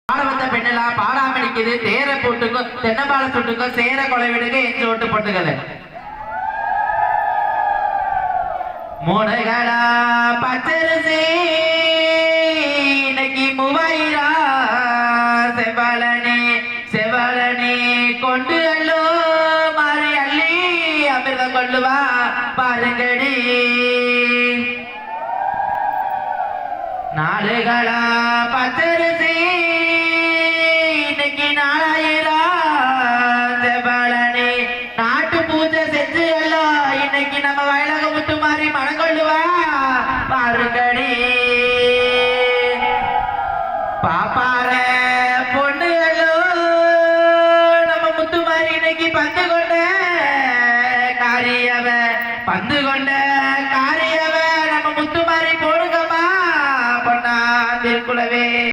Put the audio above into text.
பாட வந்த பெண்ணெல்லாம் பாடாம நிக்குது. தேரை போட்டுக்கோ, தென்னம்பாலை சுட்டுக்கோ, சேர கொலை விடுங்க, எஞ்சி ஓட்டு போட்டுக்கல. மூடைகளா பச்சரிசி இன்னைக்கு 3000 செவலனே கொண்டு அல்லோ மாறி அள்ளி அமிர்தம் கொள்ளுவா பாருங்கடி. நாடுகளா பச்சரிசி இன்னைக்கு 4000 செவலனே நாட்டு பூஜை செஞ்சு எல்லாம் இன்னைக்கு நம்ம வயலக முத்து மாறி மனம் கொள்ளுவா பாருங்கடி. பாப்பார பொண்ணு எல்லாம்